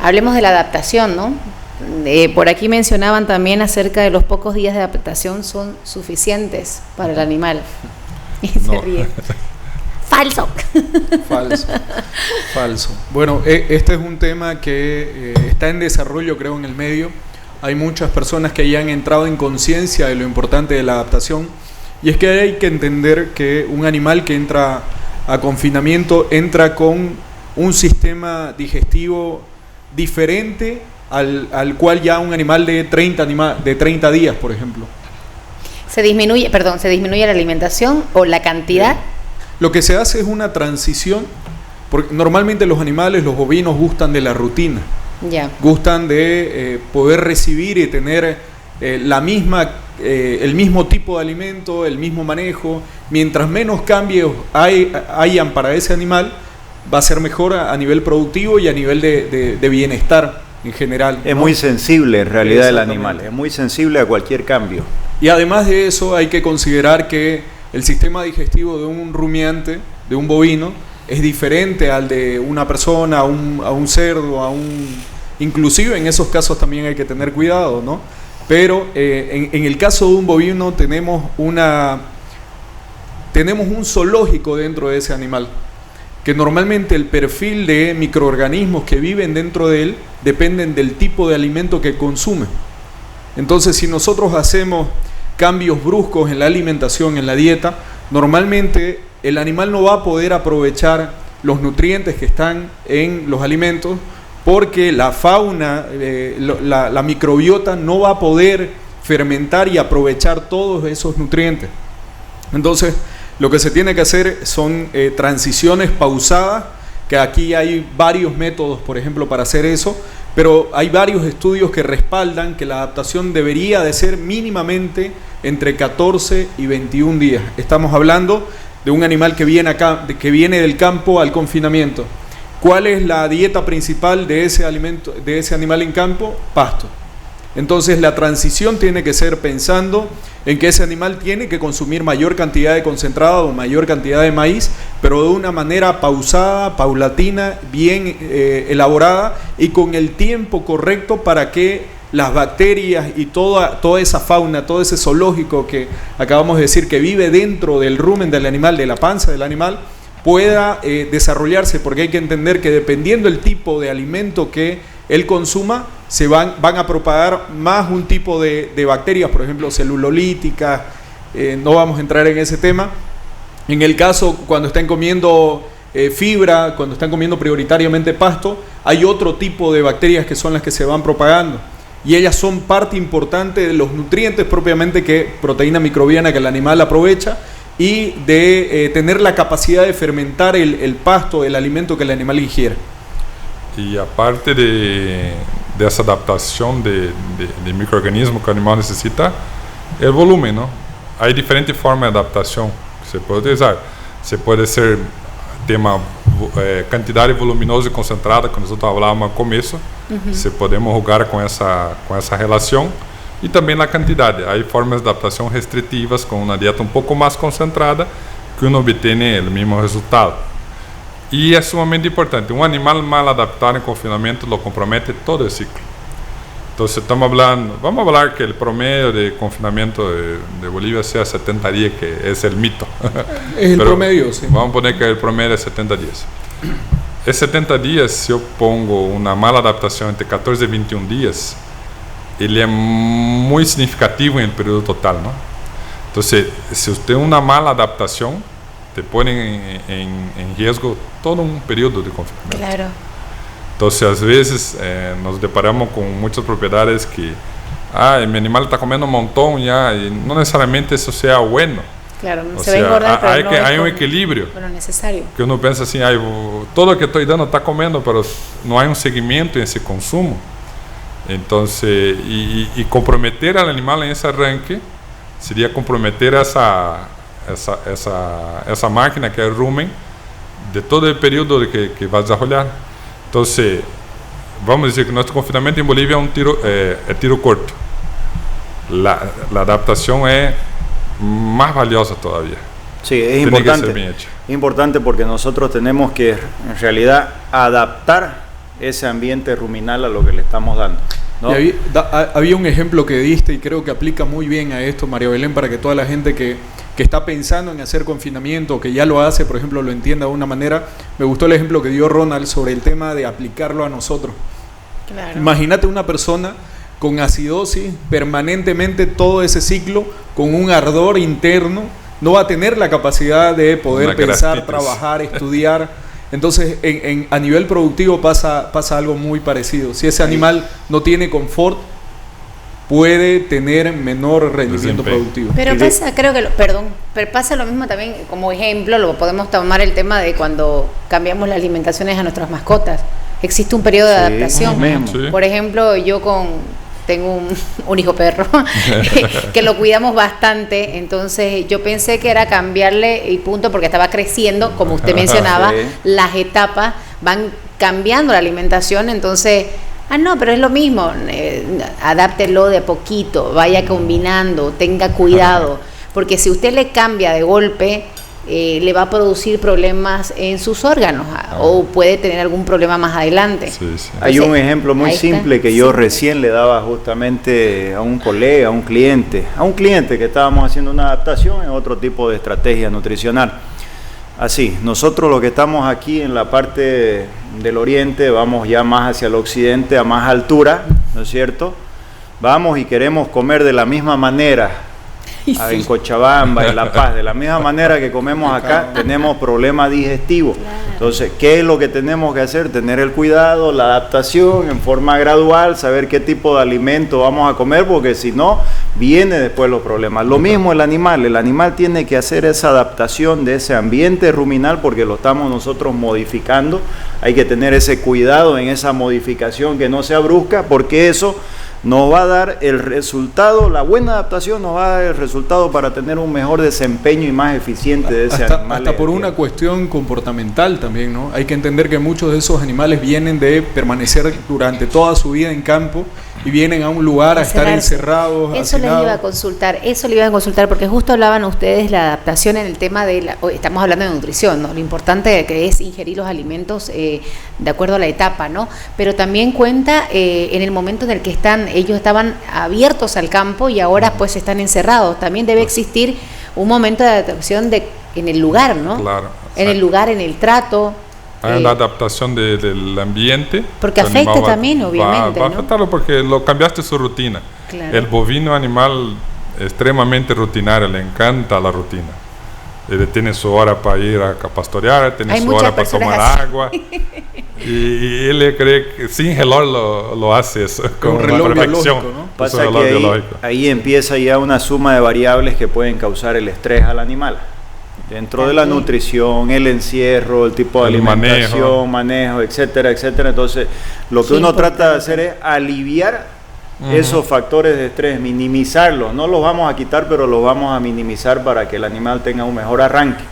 Hablemos de la adaptación, ¿no? Por aquí mencionaban también acerca de los pocos días de adaptación son suficientes para el animal. Y se ríe. Falso. Falso. Bueno, este es un tema que está en desarrollo, creo, en el medio. Hay muchas personas que ya han entrado en conciencia de lo importante de la adaptación. Y es que hay que entender que un animal que entra a confinamiento entra con un sistema digestivo diferente al cual ya un animal de 30 días, por ejemplo. ¿Se disminuye la alimentación o la cantidad? Lo que se hace es una transición, porque normalmente los animales, los bovinos, gustan de la rutina. Ya. Gustan de poder recibir y tener el mismo tipo de alimento, el mismo manejo. Mientras menos cambios hayan para ese animal, va a ser mejor a nivel productivo y a nivel de bienestar en general. Es, ¿no?, muy sensible en realidad el animal, es muy sensible a cualquier cambio. Y además de eso hay que considerar que el sistema digestivo de un rumiante, de un bovino, es diferente al de una persona, a un cerdo, inclusive en esos casos también hay que tener cuidado, ¿no? Pero en el caso de un bovino tenemos un zoológico dentro de ese animal, que normalmente el perfil de microorganismos que viven dentro de él dependen del tipo de alimento que consume. Entonces, si nosotros hacemos cambios bruscos en la alimentación, en la dieta, normalmente el animal no va a poder aprovechar los nutrientes que están en los alimentos, porque la fauna, la microbiota no va a poder fermentar y aprovechar todos esos nutrientes. Entonces, lo que se tiene que hacer son transiciones pausadas, que aquí hay varios métodos, por ejemplo, para hacer eso, pero hay varios estudios que respaldan que la adaptación debería de ser mínimamente entre 14 y 21 días. Estamos hablando de un animal que viene del campo al confinamiento. ¿Cuál es la dieta principal de ese animal en campo? Pasto. Entonces la transición tiene que ser pensando en que ese animal tiene que consumir mayor cantidad de concentrado o mayor cantidad de maíz, pero de una manera pausada, paulatina, bien elaborada y con el tiempo correcto para que las bacterias y toda esa fauna, todo ese zoológico que acabamos de decir que vive dentro del rumen del animal, de la panza del animal, pueda desarrollarse, porque hay que entender que dependiendo del tipo de alimento que él consuma, se van a propagar más un tipo de bacterias, por ejemplo, celulolíticas. No vamos a entrar en ese tema. En el caso, cuando están comiendo fibra, cuando están comiendo prioritariamente pasto, hay otro tipo de bacterias que son las que se van propagando. Y ellas son parte importante de los nutrientes propiamente, que proteína microbiana que el animal aprovecha, y de tener la capacidad de fermentar el pasto, el alimento que el animal ingiere. E a parte dessa adaptação de micro-organismo que o animal necessita é o volume, não? Há diferentes formas de adaptação que você pode utilizar. Você pode ter uma quantidade voluminosa e concentrada, que nós falávamos no começo. Você podemos jogar com essa relação. E também na quantidade. Há formas de adaptação restritivas, com uma dieta um pouco mais concentrada, que uno obtém o mesmo resultado. E é sumamente importante. Um animal mal adaptado em confinamento lo compromete todo o ciclo. Então, vamos falar que o promedio de confinamento de Bolívia seja 70 dias, que é o mito. É o promedio, sim. Vamos poner que o promedio é 70 dias. Esses 70 dias, se eu pongo uma mala adaptação entre 14 e 21 dias, ele é muito significativo no período total, não? Então, se você tem uma mala adaptação, te põe em risco todo um período de confinamento. Claro. Então, às vezes, nos deparamos com muitas propriedades que meu animal está comendo um montão já, e não necessariamente isso seja bueno. Claro, se va a engordar, pero no hay un equilibrio. Pero necesario. Que uno piensa assim, todo lo que estoy dando está comendo, pero no hay un seguimiento en ese consumo. Entonces, y comprometer al animal en ese arranque sería comprometer esa máquina que es el rumen de todo el periodo que va a desarrollar. Entonces, vamos a decir que nuestro confinamiento en Bolivia es tiro corto. La adaptación es más valiosa todavía. Sí, es importante porque nosotros tenemos que en realidad adaptar ese ambiente ruminal a lo que le estamos dando, ¿no? Y había un ejemplo que diste y creo que aplica muy bien a esto, María Belén, para que toda la gente que está pensando en hacer confinamiento o que ya lo hace, por ejemplo, lo entienda de una manera. Me gustó el ejemplo que dio Ronald sobre el tema de aplicarlo a nosotros. Claro. Imagínate una persona con acidosis permanentemente todo ese ciclo, con un ardor interno, no va a tener la capacidad de poder pensar, trabajar, estudiar. Entonces, a nivel productivo pasa algo muy parecido. Si ese animal no tiene confort, puede tener menor rendimiento productivo. Pero pasa, creo que, pero pasa lo mismo también, como ejemplo, lo podemos tomar el tema de cuando cambiamos las alimentaciones a nuestras mascotas. Existe un periodo de adaptación. Sí. Por ejemplo, yo tengo un hijo perro que lo cuidamos bastante, entonces yo pensé que era cambiarle y punto, porque estaba creciendo, como usted mencionaba, las etapas van cambiando la alimentación, entonces... no, pero es lo mismo, adáptelo de a poquito, vaya combinando, tenga cuidado, porque si usted le cambia de golpe, le va a producir problemas en sus órganos o puede tener algún problema más adelante. Sí. Entonces, hay un ejemplo muy simple que yo recién le daba justamente a un colega, a un cliente que estábamos haciendo una adaptación en otro tipo de estrategia nutricional. Así, nosotros los que estamos aquí en la parte del oriente, vamos ya más hacia el occidente, a más altura, ¿no es cierto? Vamos y queremos comer de la misma manera, en Cochabamba, en La Paz, de la misma manera que comemos acá, tenemos problemas digestivos. Entonces, ¿qué es lo que tenemos que hacer? Tener el cuidado, la adaptación en forma gradual, saber qué tipo de alimento vamos a comer, porque si no, viene después los problemas. Lo mismo el animal tiene que hacer esa adaptación de ese ambiente ruminal porque lo estamos nosotros modificando. Hay que tener ese cuidado en esa modificación que no sea brusca, porque eso nos va a dar el resultado, la buena adaptación nos va a dar el resultado para tener un mejor desempeño y más eficiente de ese animal. Hasta por una cuestión comportamental también, ¿no? Hay que entender que muchos de esos animales vienen de permanecer durante toda su vida en campo y vienen a un lugar a estar encerrados. Eso les iba a consultar, porque justo hablaban ustedes la adaptación en el tema de estamos hablando de nutrición, ¿no? Lo importante que es ingerir los alimentos de acuerdo a la etapa, ¿no? Pero también cuenta en el momento en el que ellos estaban abiertos al campo y ahora pues están encerrados. También debe existir un momento de adaptación en el lugar, ¿no? Claro. En el lugar, en el trato. Hay una adaptación del ambiente. Porque afecta también, obviamente. Va a afectarlo porque lo cambiaste su rutina. Claro. El bovino animal extremadamente rutinario, le encanta la rutina. Él tiene su hora para ir a pastorear, tiene su hora para tomar agua. Y él cree que sin reloj lo hace eso, con un reloj perfección. Biológico, ¿no? Pasa que ahí empieza ya una suma de variables que pueden causar el estrés al animal. Dentro de la nutrición, el encierro, el tipo de alimentación, manejo, etcétera, etcétera. Entonces, lo que uno trata de hacer es aliviar esos factores de estrés, minimizarlos. No los vamos a quitar, pero los vamos a minimizar para que el animal tenga un mejor arranque.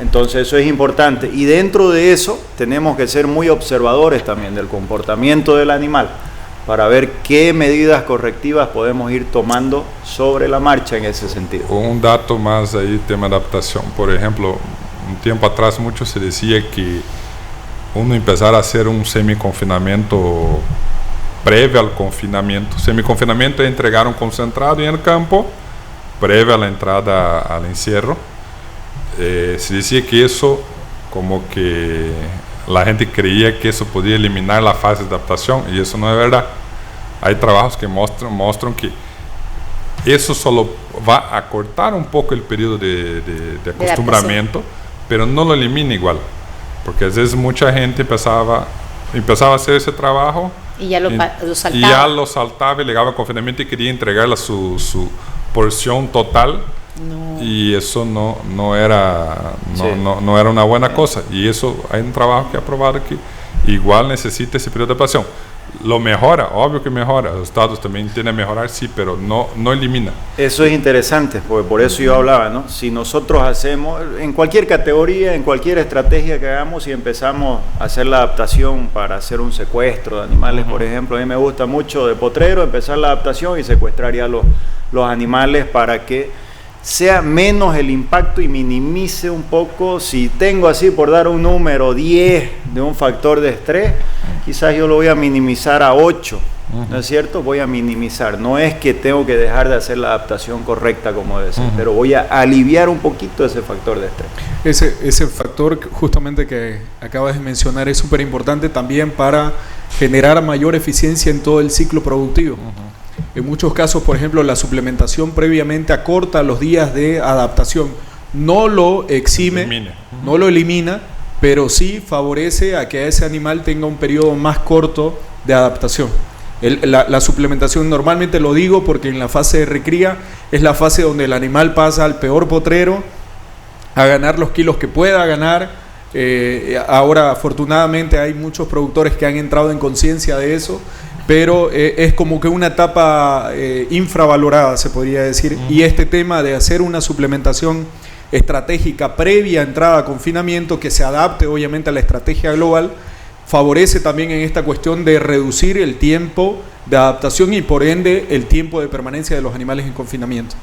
Entonces, eso es importante. Y dentro de eso, tenemos que ser muy observadores también del comportamiento del animal para ver qué medidas correctivas podemos ir tomando sobre la marcha en ese sentido. Un dato más ahí, tema de adaptación. Por ejemplo, un tiempo atrás mucho se decía que uno empezar a hacer un semiconfinamiento previo al confinamiento. Semiconfinamiento es entregar un concentrado en el campo, previo a la entrada al encierro. Se decía que eso, como que la gente creía que eso podía eliminar la fase de adaptación, y eso no es verdad. Hay trabajos que muestran que eso solo va a cortar un poco el periodo de acostumbramiento, pero no lo elimina igual, porque a veces mucha gente empezaba a hacer ese trabajo y ya lo saltaba. Y ya lo saltaba y llegaba al confinamiento y quería entregarle su porción total. No. Y eso no era una buena cosa, y eso hay un trabajo que ha probado que igual necesita ese periodo de adaptación. Lo mejora, obvio que mejora, los estados también tienen que mejorar, sí, pero no elimina. Eso es interesante, porque por eso yo hablaba, ¿no? Si nosotros hacemos, en cualquier categoría, en cualquier estrategia que hagamos, y empezamos a hacer la adaptación para hacer un secuestro de animales, por ejemplo, a mí me gusta mucho de potrero, empezar la adaptación y secuestrar ya los animales para que sea menos el impacto y minimice un poco. Si tengo así, por dar un número, 10 de un factor de estrés, quizás yo lo voy a minimizar a 8, ¿no es cierto? Voy a minimizar, no es que tengo que dejar de hacer la adaptación correcta como debe ser, pero voy a aliviar un poquito ese factor de estrés. Ese factor justamente que acabas de mencionar es súper importante también para generar mayor eficiencia en todo el ciclo productivo. En muchos casos, por ejemplo, la suplementación previamente acorta los días de adaptación. No lo exime, no lo elimina, pero sí favorece a que ese animal tenga un periodo más corto de adaptación. La suplementación, normalmente lo digo porque en la fase de recría es la fase donde el animal pasa al peor potrero a ganar los kilos que pueda ganar. Ahora, afortunadamente, hay muchos productores que han entrado en conciencia de eso, pero es como que una etapa infravalorada, se podría decir, y este tema de hacer una suplementación estratégica previa a entrada a confinamiento que se adapte obviamente a la estrategia global, favorece también en esta cuestión de reducir el tiempo de adaptación y por ende el tiempo de permanencia de los animales en confinamiento.